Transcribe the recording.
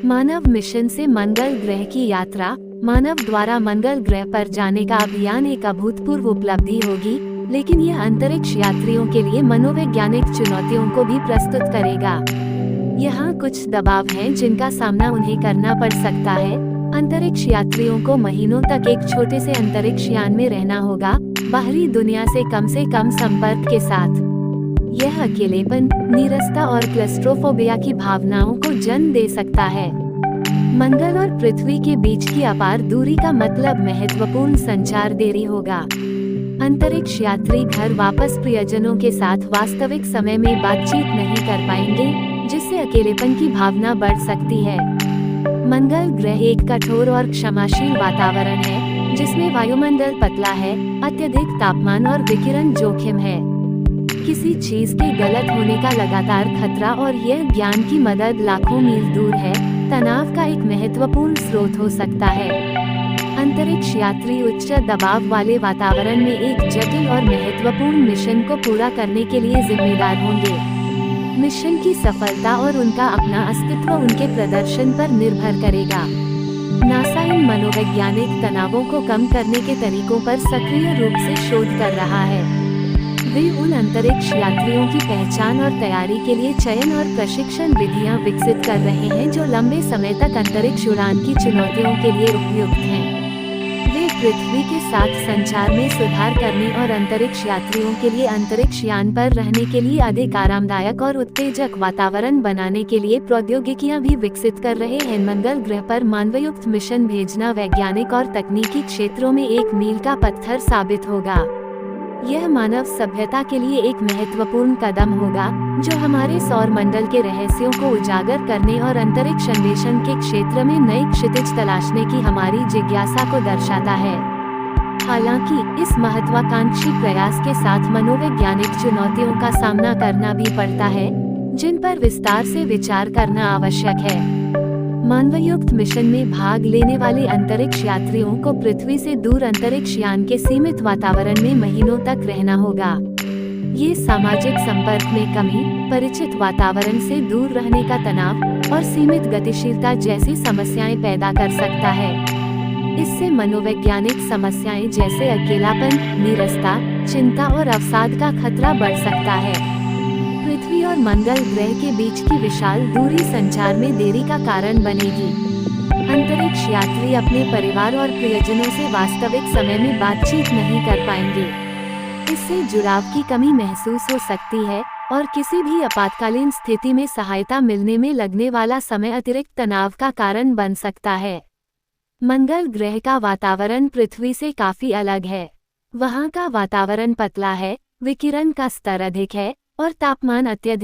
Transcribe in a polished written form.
मानव mission से मंगल ग्रह की यात्रा। मानव द्वारा मंगल ग्रह पर जाने का अभियान एक अभूतपूर्व उपलब्धि होगी, लेकिन यह अंतरिक्ष यात्रियों के लिए मनोवैज्ञानिक चुनौतियों को भी प्रस्तुत करेगा। यहाँ कुछ दबाव हैं जिनका सामना उन्हें करना पड़ सकता है। अंतरिक्ष यात्रियों को महीनों तक एक छोटे से अंतरिक्ष यान में रहना होगा, बाहरी दुनिया से कम संपर्क के साथ। यह अकेलेपन, नीरसता और क्लस्ट्रोफोबिया की भावनाओं को जन्म दे सकता है। मंगल और पृथ्वी के बीच की अपार दूरी का मतलब महत्वपूर्ण संचार देरी होगा। अंतरिक्ष यात्री घर वापस प्रियजनों के साथ वास्तविक समय में बातचीत नहीं कर पाएंगे, जिससे अकेलेपन की भावना बढ़ सकती है। मंगल ग्रह एक कठोर और क्षमाशील वातावरण है, जिसमें वायुमंडल पतला है, अत्यधिक तापमान और विकिरण जोखिम है। किसी चीज के गलत होने का लगातार खतरा और यह ज्ञान की मदद लाखों मील दूर है, तनाव का एक महत्वपूर्ण स्रोत हो सकता है। अंतरिक्ष यात्री उच्च दबाव वाले वातावरण में एक जटिल और महत्वपूर्ण मिशन को पूरा करने के लिए जिम्मेदार होंगे। मिशन की सफलता और उनका अपना अस्तित्व उनके प्रदर्शन पर निर्भर करेगा। नासा इन मनोवैज्ञानिक तनावों को कम करने के तरीकों पर सक्रिय रूप से शोध कर रहा है। वे उन अंतरिक्ष यात्रियों की पहचान और तैयारी के लिए चयन और प्रशिक्षण विधियां विकसित कर रहे हैं जो लंबे समय तक अंतरिक्ष उड़ान की चुनौतियों के लिए उपयुक्त हैं। वे पृथ्वी के साथ संचार में सुधार करने और अंतरिक्ष यात्रियों के लिए अंतरिक्ष यान पर रहने के लिए अधिक आरामदायक और उत्तेजक वातावरण बनाने के लिए प्रौद्योगिकियां भी विकसित कर रहे हैं। मंगल ग्रह पर मानवयुक्त मिशन भेजना वैज्ञानिक और तकनीकी क्षेत्रों में एक मील का पत्थर साबित होगा। यह मानव सभ्यता के लिए एक महत्वपूर्ण कदम होगा, जो हमारे सौर मंडल के रहस्यों को उजागर करने और अंतरिक्ष अन्वेषण के क्षेत्र में नई क्षितिज तलाशने की हमारी जिज्ञासा को दर्शाता है। हालांकि इस महत्वाकांक्षी प्रयास के साथ मनोवैज्ञानिक चुनौतियों का सामना करना भी पड़ता है, जिन पर विस्तार से विचार करना आवश्यक है। मानवयुक्त मिशन में भाग लेने वाले अंतरिक्ष यात्रियों को पृथ्वी से दूर अंतरिक्ष यान के सीमित वातावरण में महीनों तक रहना होगा। ये सामाजिक संपर्क में कमी, परिचित वातावरण से दूर रहने का तनाव और सीमित गतिशीलता जैसी समस्याएं पैदा कर सकता है। इससे मनोवैज्ञानिक समस्याएं जैसे अकेलापन, नीरसता, चिंता और अवसाद का खतरा बढ़ सकता है। पृथ्वी और मंगल ग्रह के बीच की विशाल दूरी संचार में देरी का कारण बनेगी। अंतरिक्ष यात्री अपने परिवार और प्रियजनों से वास्तविक समय में बातचीत नहीं कर पाएंगे। इससे जुड़ाव की कमी महसूस हो सकती है और किसी भी आपातकालीन स्थिति में सहायता मिलने में लगने वाला समय अतिरिक्त तनाव का कारण बन सकता है। मंगल ग्रह का वातावरण पृथ्वी से काफी अलग है। वहाँ का वातावरण पतला है, विकिरण का स्तर अधिक है और तापमान अत्यधिक